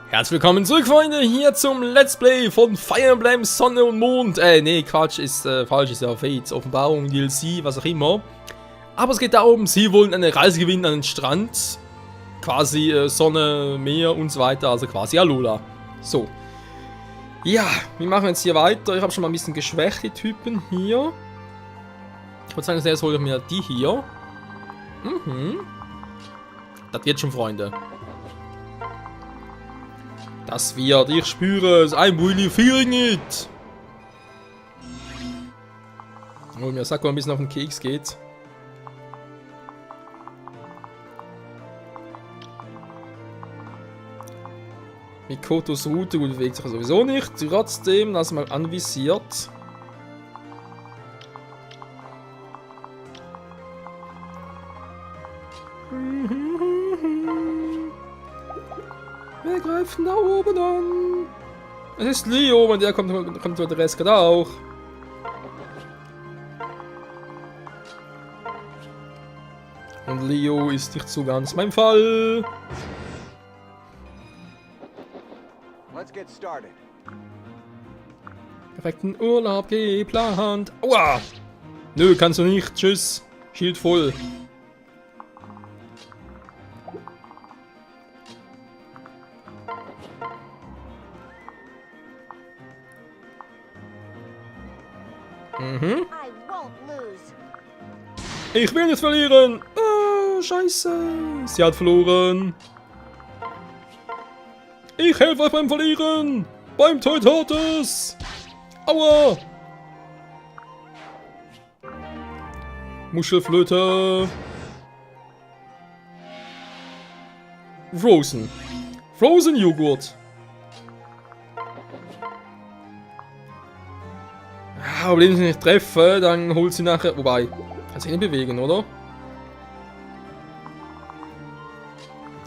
Herzlich willkommen zurück, Freunde, hier zum Let's Play von Fire Emblem Sonne und Mond. Nee, Quatsch, ist falsch, ist ja Fates, Offenbarung, DLC, was auch immer. Aber es geht darum, sie wollen eine Reise gewinnen an den Strand. Quasi Sonne, Meer und so weiter, also quasi Alola. So. Ja, wir machen jetzt hier weiter. Ich habe schon mal ein bisschen geschwächt, die Typen hier. Ich würde sagen, zuerst hole ich mir die hier. Das wird schon, Freunde. Das wird, ich spüre es, I'm really feeling it. Wo mir Sakura ein bisschen auf den Keks geht. Mikotos Route gut bewegt sich sowieso nicht. Trotzdem, lass mal anvisiert. Wir greifen da oben an. Es ist Leo und der kommt der Rest gerade auch. Und Leo ist nicht so ganz mein Fall. Perfekten Urlaub geplant. Aua! Nö, kannst du nicht. Tschüss. Schild voll. Ich will nicht verlieren. Oh, scheiße. Sie hat verloren. Ich helfe euch beim Verlieren. Beim Kommentiertes. Aua. Muschelflöte. Frozen. Frozen Joghurt. Aber wenn ich sie nicht treffe, dann holt sie nachher. Wobei, kann sie nicht bewegen, oder?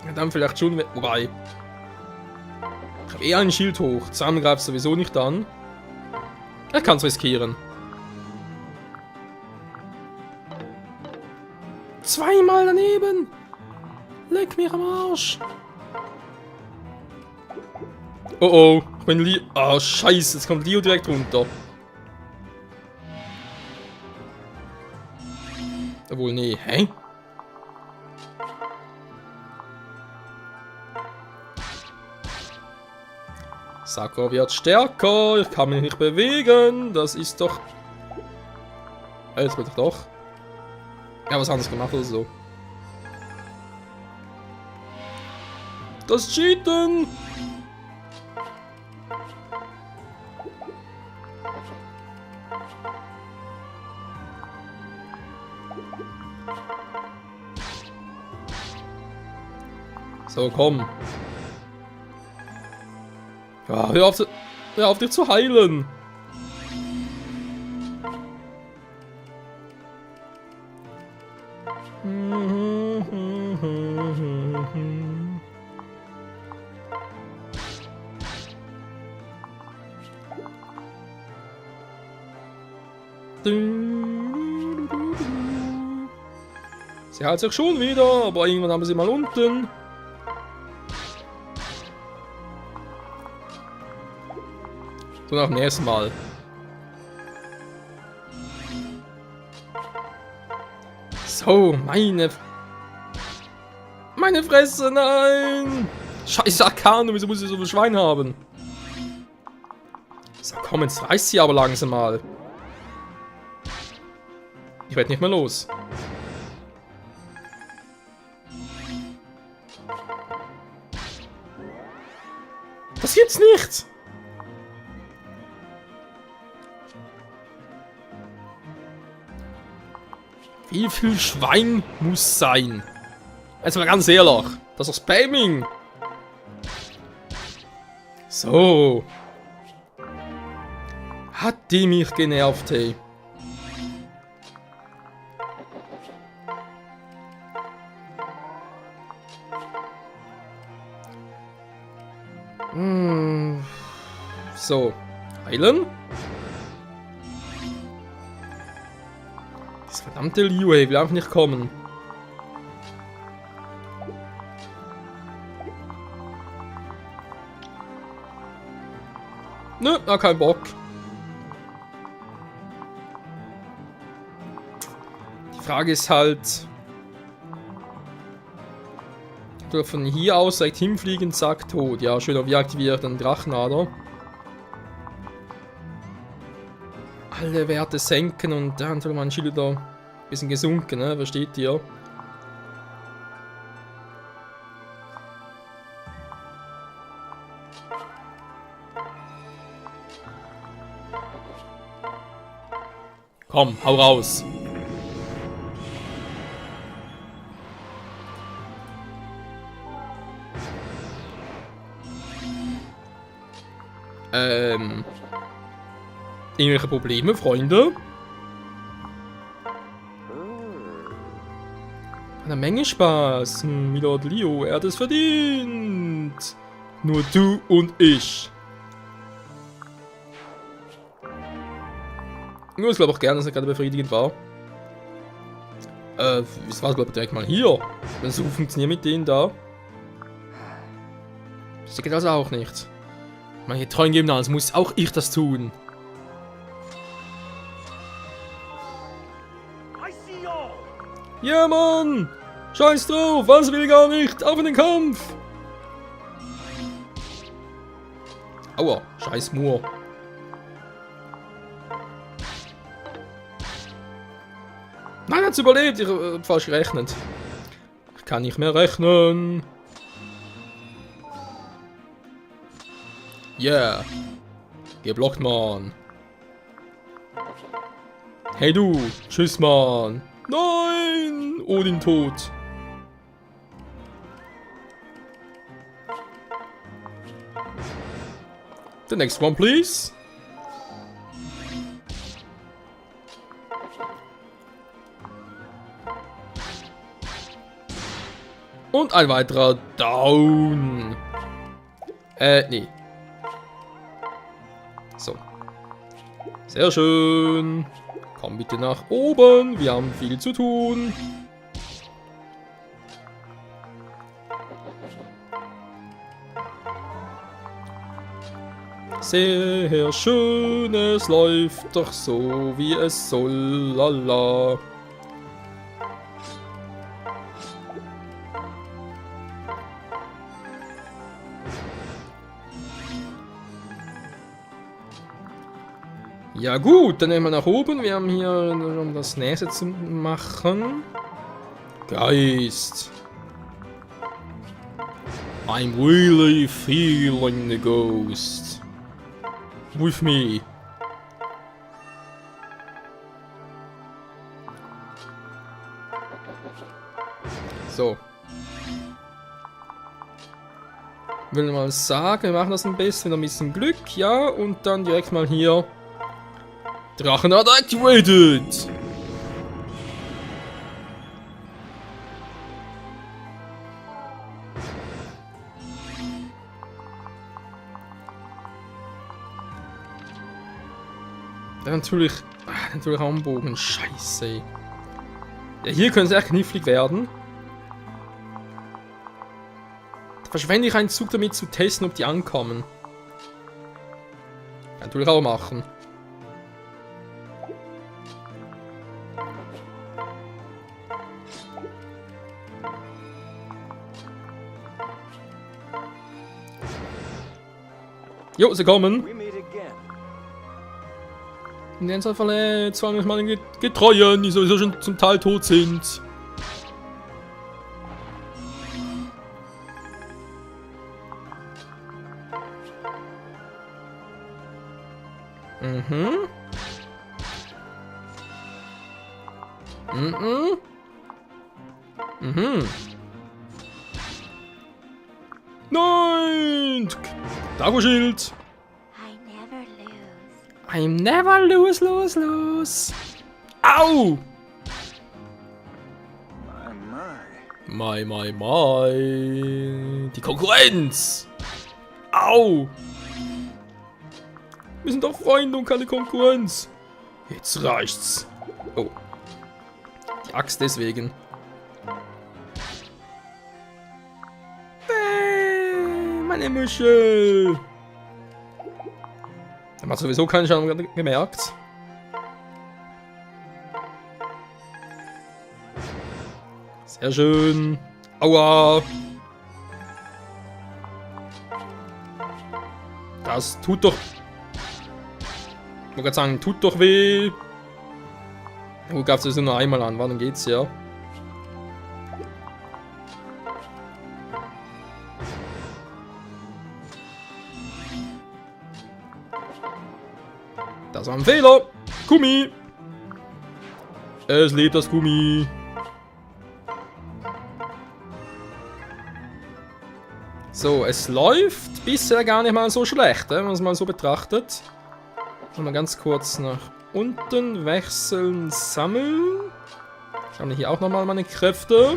Ja, dann vielleicht schon. Wobei. Ich habe eher ein Schild hoch. Zusammen greift sowieso nicht an. Er kann es riskieren. Zweimal daneben! Leck mir am Arsch! Oh oh, ich bin Leo. Ah, scheiße, jetzt kommt Leo direkt runter. Obwohl, nee, hä? Sakura wird stärker, ich kann mich nicht bewegen, das ist doch... Jetzt wird doch. Ja, was anderes gemacht oder so. Das Cheaten! So, komm. Ja, hör auf dich zu heilen. Sie hält sich schon wieder, aber irgendwann haben wir sie mal unten. So, nach dem nächsten Mal. So, meine Fresse, nein! Scheiße Akano, wieso muss ich so viel Schwein haben? So, komm, jetzt reißt sie aber langsam mal. Ich werde nicht mehr los. Das gibt's nicht! Wie viel Schwein muss sein? Jetzt mal ganz ehrlich. Das ist Spamming. So. Hat die mich genervt, hey. So. Heilen. Das verdammte Liu, ey, will einfach nicht kommen. Nö, kein Bock. Die Frage ist halt... Von hier aus direkt hinfliegen, zack, tot. Ja, schön, wie aktiviert den Drachenader. Alle Werte senken und dann soll mein Schild da ein bisschen gesunken, ne? Versteht ihr? Komm, hau raus. Irgendwelche Probleme, Freunde? Eine Menge Spaß. Milord Leo, er hat es verdient. Nur du und ich. Nur, ich glaube auch gerne, dass er gerade befriedigend war. Es war, glaube ich, direkt mal hier. Wenn es so funktioniert mit denen da. Das geht also auch nicht. Meine Treuen geben alles, muss auch ich das tun. Ja, Mann! Scheiß drauf, was will ich gar nicht? Auf in den Kampf! Aua, scheiß Moor. Nein, er hat's überlebt, ich hab falsch gerechnet. Ich kann nicht mehr rechnen. Yeah. Geblockt, Mann. Hey du, tschüss, Mann. Nein! Odin tot. The next one, please. Und ein weiterer Down. Nee. So. Sehr schön. Komm bitte nach oben. Wir haben viel zu tun. Sehr schön. Es läuft doch so, wie es soll. Lala. Ja gut, dann nehmen wir nach oben. Wir haben hier, um das nächste zu machen. Geist. I'm really feeling the ghost. With me. So. Ich will mal sagen, wir machen das am besten mit ein bisschen Glück, ja, und dann direkt mal hier. Drachenader activated! Dann natürlich Armbogen, scheiße. Ja, hier können sie echt knifflig werden. Da verschwende ich einen Zug damit zu testen, ob die ankommen. Kann natürlich auch machen. Jo, sie kommen. In den verletzt, vor allem meine Getreuen, die sowieso schon zum Teil tot sind. Mhm. Mhm. Mhm. Nein! Dago-Schild! I'm never lose. Au! My. Die Konkurrenz! Au! Wir sind doch Freunde und keine Konkurrenz. Jetzt reicht's. Oh. Die Axt deswegen. Meine Muschel! Man hat sowieso keinen Schaden gemerkt. Sehr schön. Aua. Das tut doch... Ich wollte gerade sagen, tut doch weh. Gut, gab es das nur einmal an. Wann geht's ja? Das war ein Fehler. Gummi. Es lebt das Gummi. So, es läuft bisher gar nicht mal so schlecht, wenn man es mal so betrachtet. Mal ganz kurz nach unten wechseln, sammeln. Ich sammle hier auch nochmal meine Kräfte.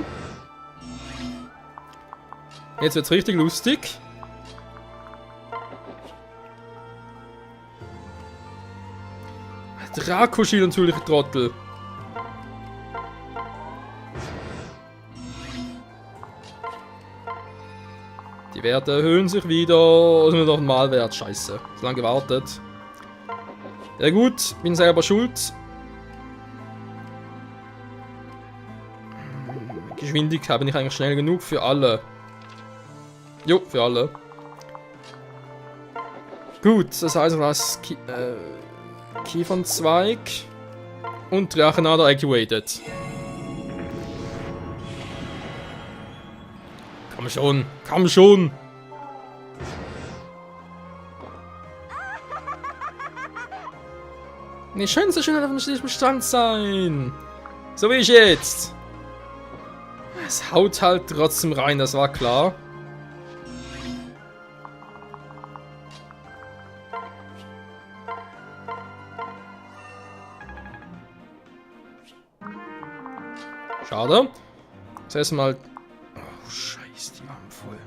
Jetzt wird's richtig lustig. Draco-Schild natürlich, Trottel. Die Werte erhöhen sich wieder. Das ist nur noch ein Malwert. Scheiße. So lange gewartet. Ja gut, bin selber schuld. Geschwindigkeit bin ich eigentlich schnell genug für alle. Jo, für alle. Gut, das heißt, was Kiefernzweig und Drachenader activated. Komm schon, komm schon! Nee, schön, so schön auf dem Stand sein. So wie ich jetzt. Es haut halt trotzdem rein, das war klar. Schade. Das heißt mal... Oh, scheiße, die waren voll.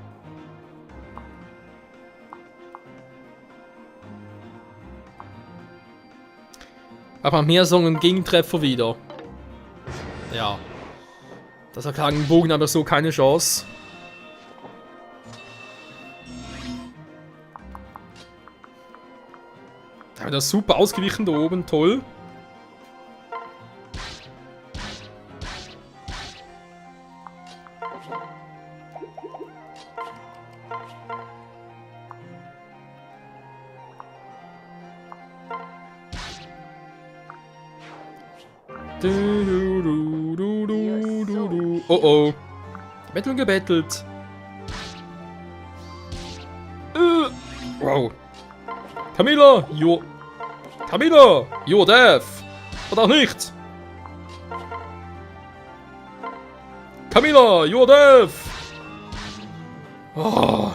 Aber mehr so einen Gegentreffer wieder. Ja. Das erklagen Bogen aber so keine Chance. Aber das ist super ausgewichen da oben, toll. Oh oh. Betteln gebettelt. Wow. Camilla, you're deaf. Oder auch nicht. Camilla, you're deaf. Oh.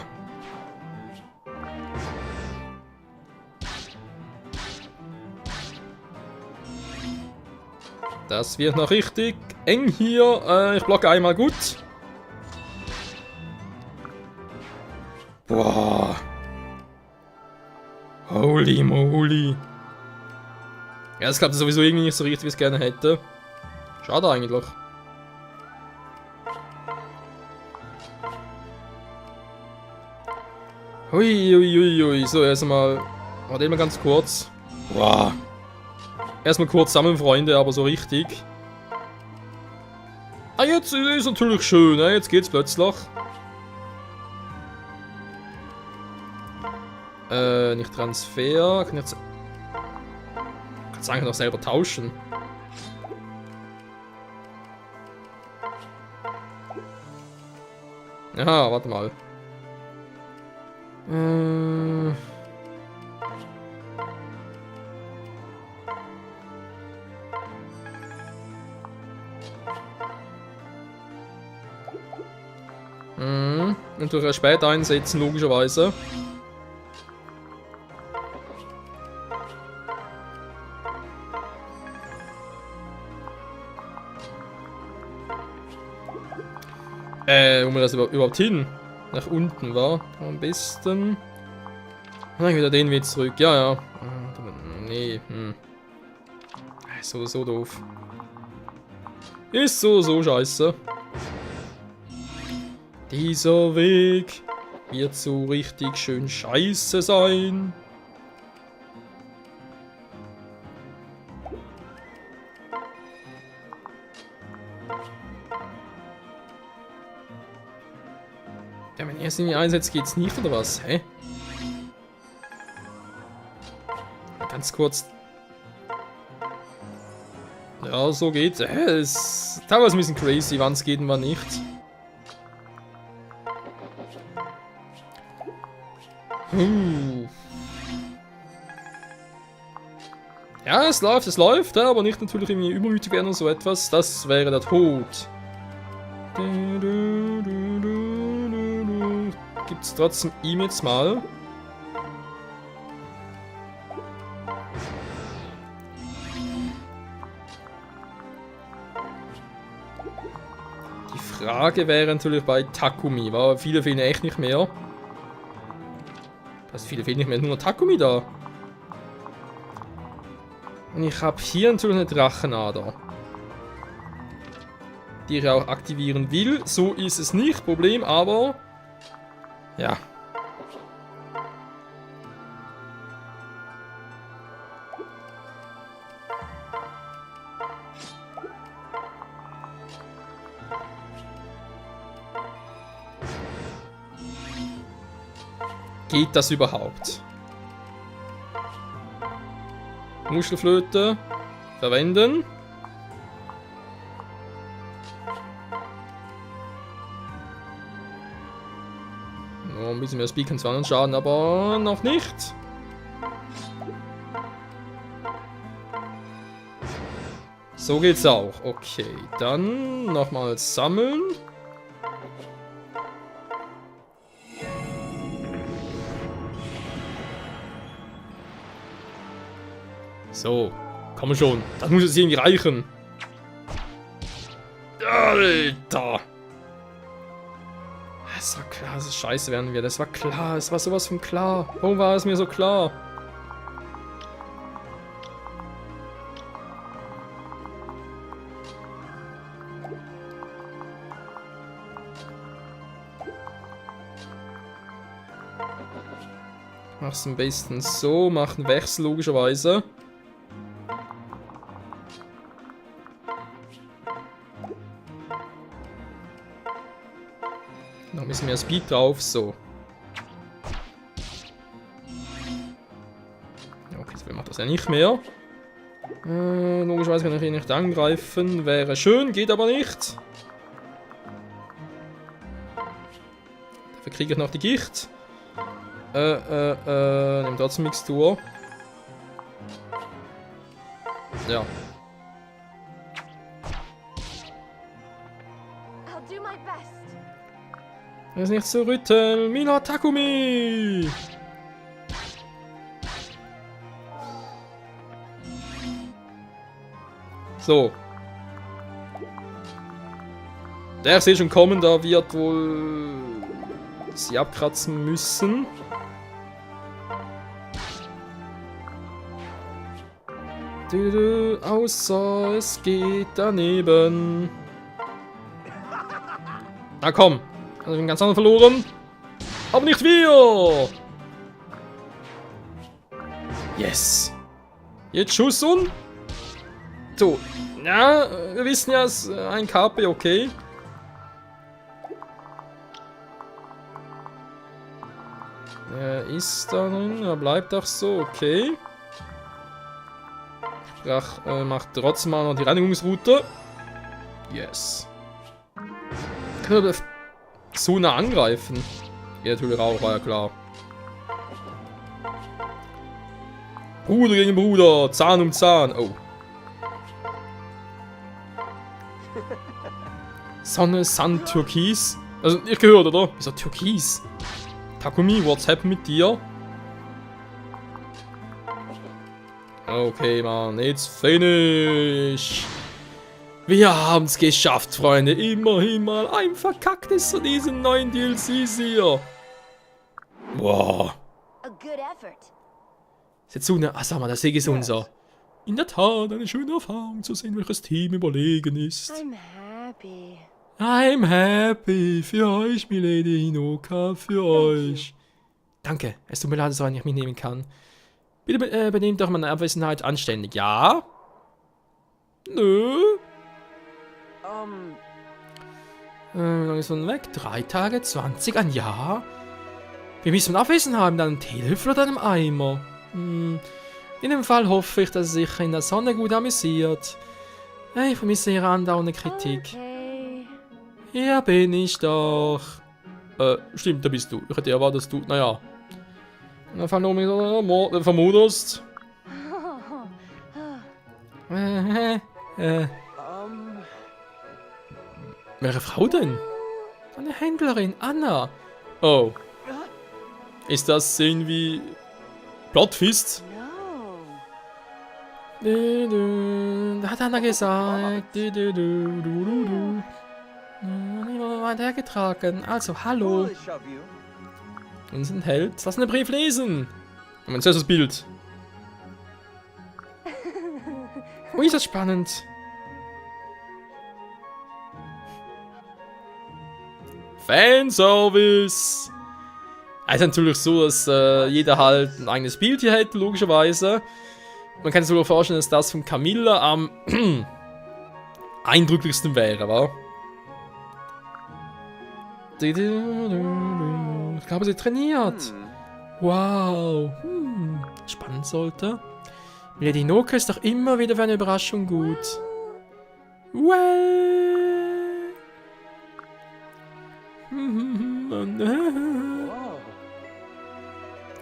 Das wird noch richtig eng hier. Ich blocke einmal gut. Boah. Holy moly. Ja, das klappt sowieso irgendwie nicht so richtig, wie ich es gerne hätte. Schade eigentlich. Hui. So, erstmal. Warte mal ganz kurz. Boah. Erstmal kurz sammeln, Freunde, aber so richtig. Ah, jetzt ist natürlich schön, ne? Jetzt geht's plötzlich. Nicht Transfer. Kann jetzt. Kannst du eigentlich noch selber tauschen. Aha, warte mal. Und durch später einsetzen, logischerweise. Wo wir das überhaupt hin? Nach unten war am besten. Dann wieder den Weg zurück. Ja. Nee. So doof. Ist so scheiße. Dieser Weg wird so richtig schön scheiße sein. Heißt irgendwie Einsätze geht's nicht, oder was? Hä? Ganz kurz. Ja, so geht's. Ist teilweise ein bisschen crazy, wann es geht und wann nicht. Ja, es läuft, ja, aber nicht natürlich irgendwie übermütig werden oder so etwas. Das wäre der Tod. Gibt's trotzdem ihm jetzt mal. Die Frage wäre natürlich bei Takumi, weil viele fehlen echt nicht mehr. Also viele fehlen nicht mehr, nur noch Takumi da. Und ich habe hier natürlich eine Drachenader, die ich auch aktivieren will. So ist es nicht, Problem, aber ja. Geht das überhaupt? Muschelflöte verwenden. Noch ein bisschen mehr Speaken zwar und Schaden, aber noch nicht. So geht's auch. Okay, dann nochmal sammeln. So, komm schon. Das muss jetzt irgendwie reichen. Alter. Es war klar, dass es scheiße werden wird. Es war klar, es war sowas von klar. Warum war es mir so klar? Mach's am besten so, mach einen Wechsel logischerweise. Noch ein bisschen mehr Speed drauf, so. Okay, so macht das ja nicht mehr. Logischerweise kann ich ihn nicht angreifen, wäre schön, geht aber nicht. Dafür kriege ich noch die Gicht. Nimm trotzdem Mixtur. Ja. Er ist nicht zu rütteln. Mina Takumi! So. Der sehe schon kommen, da wird wohl sie abkratzen müssen. Außer es geht daneben. Na komm. Also den ganz anderen verloren. Aber nicht wir. Yes. Jetzt Schuss und. So. Ja, wir wissen ja, es ist ein KP, okay. Er ist da drin, er bleibt auch so, okay. Sprach, macht trotzdem mal noch die Reinigungsroute. Yes. Können wir so nah angreifen? Ja, natürlich auch, war ja klar. Bruder gegen Bruder, Zahn um Zahn. Oh. Sonne, Sand, Türkis. Also, ihr gehört, oder? Wieso Türkis? Takumi, what's happened mit dir? Okay, Mann, it's finish. Wir haben's geschafft, Freunde. Immerhin mal ein verkacktes von diesen neuen DLCs hier. Wow. Setsune, sag mal, der Sieg ist unser. In der Tat, eine schöne Erfahrung zu sehen, welches Team überlegen ist. I'm happy. Für euch, Milady Hinoka, für euch. Danke, es tut mir leid, dass ich nicht mitnehmen kann. Bitte benehmt doch meine Abwesenheit anständig, ja? Nö. Wie lange ist man weg? 3 Tage, 20, ein Jahr? Wir müssen Abwesen haben, dann einem Teelöffel oder einem Eimer. In dem Fall hoffe ich, dass er sich in der Sonne gut amüsiert. Ich vermisse ihre andauernde Kritik. Okay. Hier bin ich doch. Stimmt, da bist du. Ich hätte erwartet, dass du, naja. Vermutest. Welche Frau denn? Eine Händlerin, Anna. Oh. Ist das irgendwie Plotfist? No. Da hat Anna gesagt. Weitergetragen. Also, hallo. Und ein Held. Lass den Brief lesen. Und zuerst das Bild. Ui, ist das spannend. Fanservice. Es ist natürlich so, dass jeder halt ein eigenes Bild hier hätte, logischerweise. Man kann sich sogar vorstellen, dass das von Camilla am eindrücklichsten wäre, wa? Ich glaube, sie trainiert. Wow. Spannend sollte. Die Hinoka ist doch immer wieder für eine Überraschung gut. Well.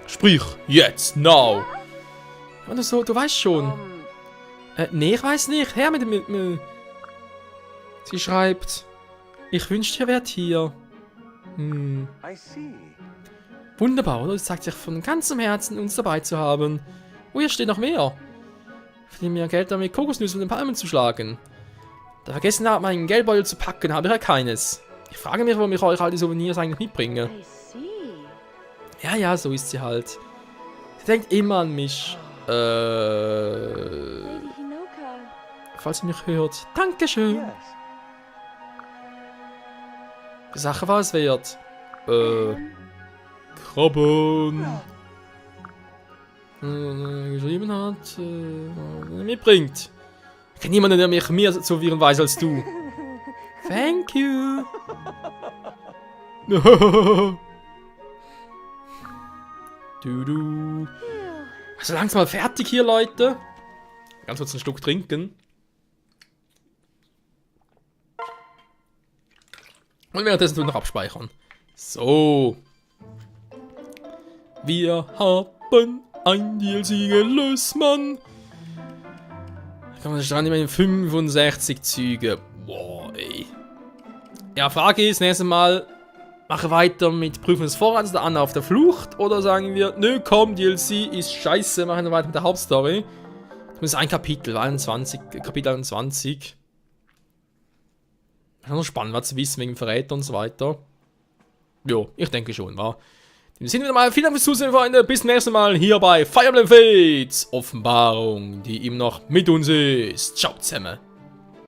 Sprich, jetzt, now. Oder so, du weißt schon. Nee, ich weiß nicht. Her mit dem. Sie schreibt, ich wünschte, ihr wärt hier. Wunderbar, oder? Es zeigt sich von ganzem Herzen, uns dabei zu haben. Oh, hier steht noch mehr. Verdiene mir Geld damit, Kokosnüsse mit den Palmen zu schlagen. Da vergessen habe, meinen Geldbeutel zu packen, habe ich ja keines. Ich frage mich, warum ich euch all die Souvenirs eigentlich mitbringe. I see. Ja, so ist sie halt. Sie denkt immer an mich. Lady Hinoka. Falls sie mich hört. Dankeschön. Die Sache war es wert. Krabben. Geschrieben hat. Mitbringt. Ich kenne niemanden, der mich mehr zu verwirren weiß als du. Thank you. Du. Also langsam mal fertig hier, Leute. Ganz kurz einen Schluck trinken. Und währenddessen tun wir noch abspeichern. So. Wir haben ein DLC gelöst, Mann. Da kann man sich dran immer in 65 Züge. Boah, ey. Ja, Frage ist, nächstes Mal mache weiter mit Prüfen des Vorrats der Anna auf der Flucht oder sagen wir, nö, komm, DLC ist scheiße, machen wir weiter mit der Hauptstory. Das ist ein Kapitel, Kapitel 21. Das ist noch spannend, was zu wissen wegen Verräter und so weiter. Jo, ich denke schon, wa? In diesem Sinne wieder mal, vielen Dank fürs Zusehen, Freunde. Bis zum nächsten Mal hier bei Fire Emblem Fates Offenbarung, die immer noch mit uns ist. Ciao zusammen.